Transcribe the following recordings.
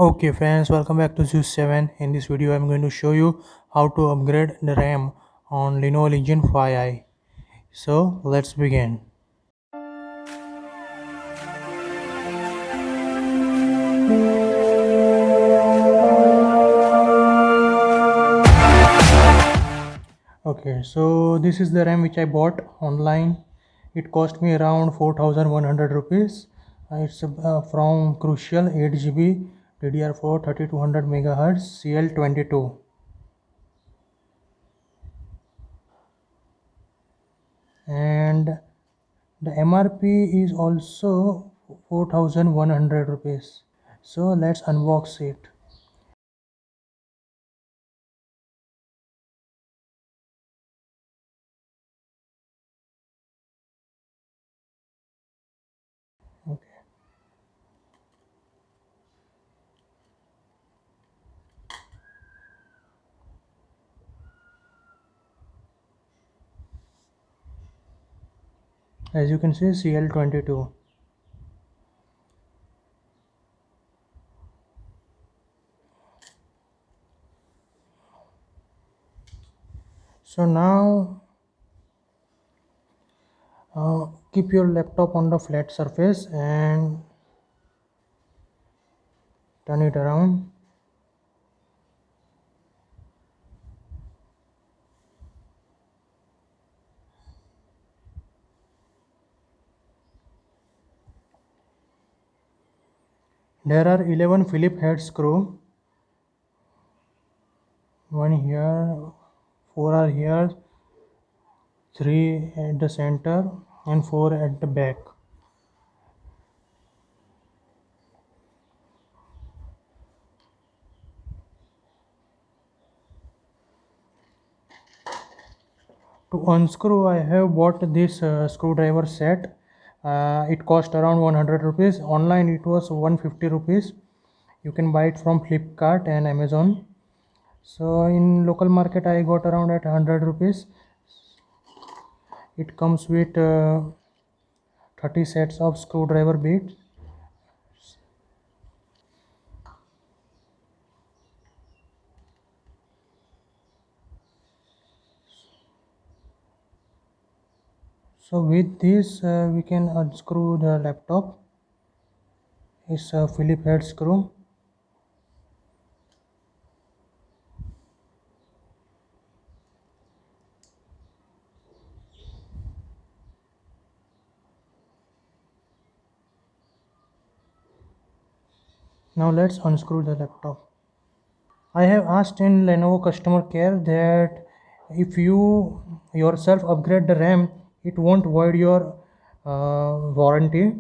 Okay friends, welcome back to Zeus 7. In this video I'm going to show you how to upgrade the RAM on Lenovo Legion 5i. So let's begin. Okay, so this is the RAM which I bought online. It cost me around 4100 rupees. It's from Crucial 8 GB DDR4 3200 MHz CL22. And the MRP is also 4100 rupees. So let's unbox it. Okay. As you can see, CL22. So now keep your laptop on the flat surface and turn it around. There are 11 Phillips head screw. One here, four are here, three at the center and four at the back. To unscrew, I have bought this screwdriver set. It cost around 100 rupees. Online it was 150 rupees. You can buy it from Flipkart and Amazon. So in local market I got around at 100 rupees. It comes with 30 sets of screwdriver bits. So with this we can unscrew the laptop. It's a Phillips head screw. Now let's unscrew the laptop. I have asked in Lenovo customer care that if you yourself upgrade the RAM, it won't void your warranty.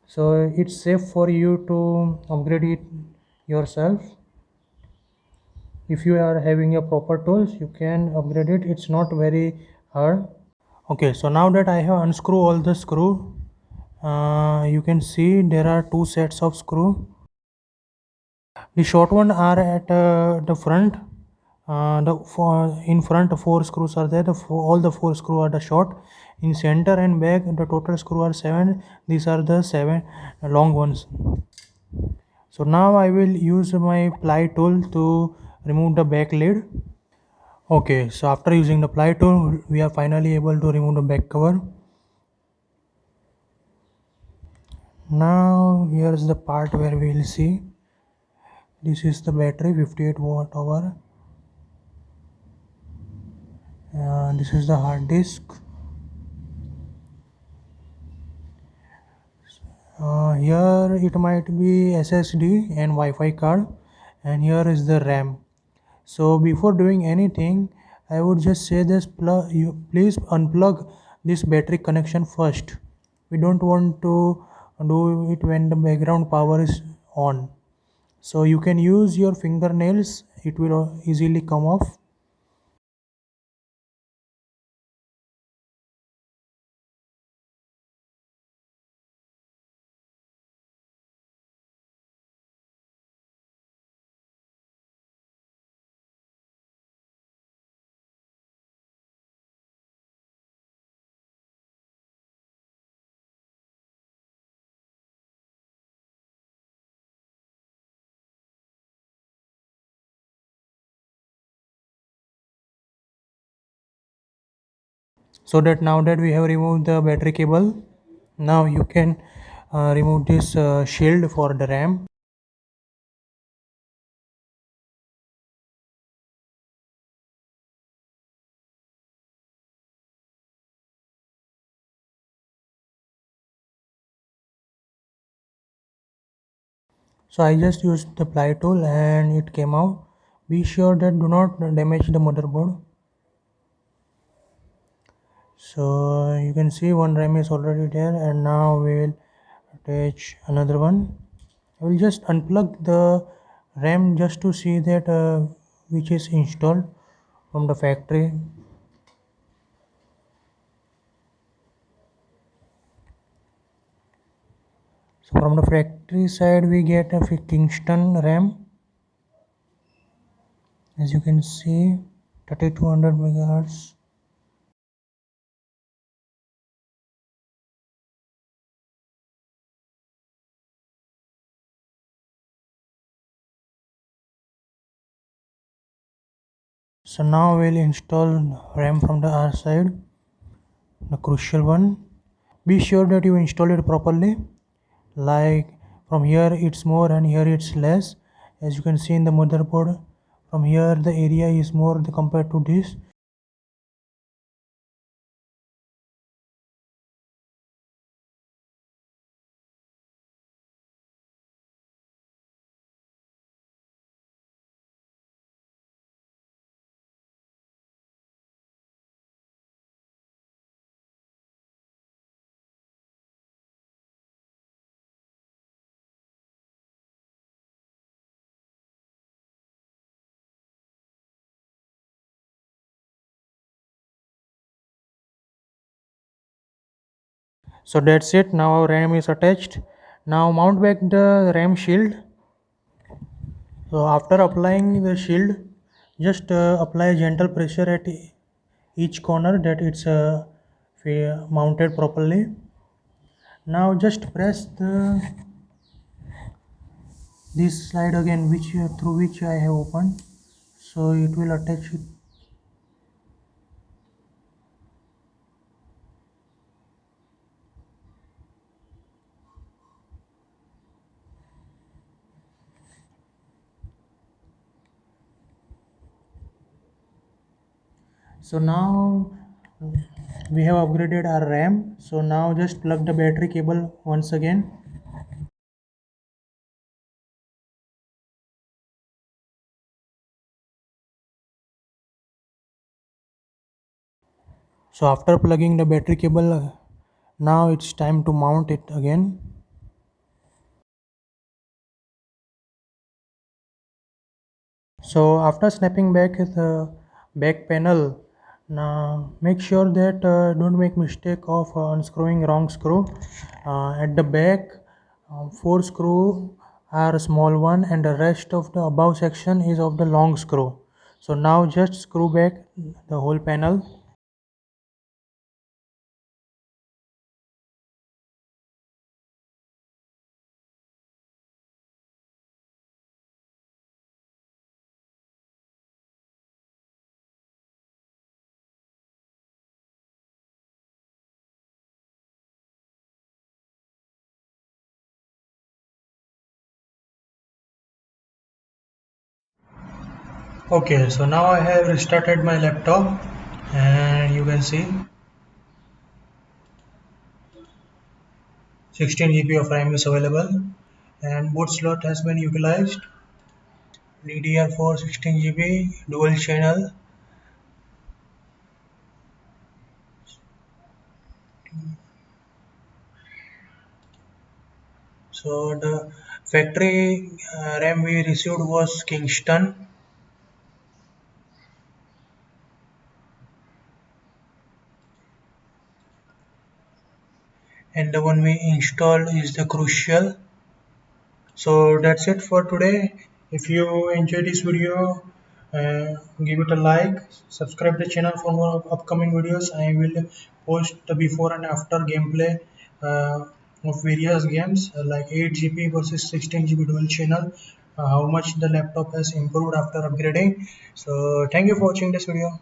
So it's safe for you to upgrade it yourself. If you are having a proper tools, you can upgrade it. It's not very hard. Okay, so now that I have unscrewed all the screw, you can see there are two sets of screw. The short one are at the front. In front four screws are there. All the four screw are the short. In center and back the total screw are 7. These are the 7 long ones. So now I will use my ply tool to remove the back lid. Okay, so after using the ply tool, we are finally able to remove the back cover. Now here is the part where we will see. This is the battery, 58 watt hour. This is the hard disk. Here it might be SSD and Wi-Fi card, and here is the RAM. So before doing anything, I would just say this: please unplug this battery connection first. We don't want to do it when the background power is on. So you can use your fingernails; it will easily come off. So that now that we have removed the battery cable, now you can remove this shield for the RAM. So I just used the ply tool and it came out. Be sure that do not damage the motherboard. So you can see one RAM is already there, and now we will attach another one. I will just unplug the RAM just to see that which is installed from the factory. So from the factory side we get a Kingston RAM, as you can see, 3200 megahertz. So now we'll install RAM from the R side, the crucial one. Be sure that you install it properly. Like from here it's more and here it's less. As you can see in the motherboard, from here the area is more compared to this. So that's it. Now our RAM is attached. Now mount back the RAM shield. So after applying the shield, just apply gentle pressure at each corner that it's mounted properly. Now just press the this slide again, which through which I have opened, so it will attach it. So now we have upgraded our RAM. So now just plug the battery cable once again. So after plugging the battery cable, now it's time to mount it again. So after snapping back the back panel, now make sure that don't make mistake of unscrewing wrong screw. At the back, four screw are small one and the rest of the above section is of the long screw. So now just screw back the whole panel. Okay, so now I have restarted my laptop and you can see 16 GB of RAM is available and boot slot has been utilized. DDR4 16 GB dual channel. So the factory RAM we received was Kingston, and the one we installed is the Crucial. So that's it for today. If you enjoyed this video, give it a like, subscribe the channel for more upcoming videos. I will post the before and after gameplay of various games like 8 GB versus 16 GB dual channel, how much the laptop has improved after upgrading. So thank you for watching this video.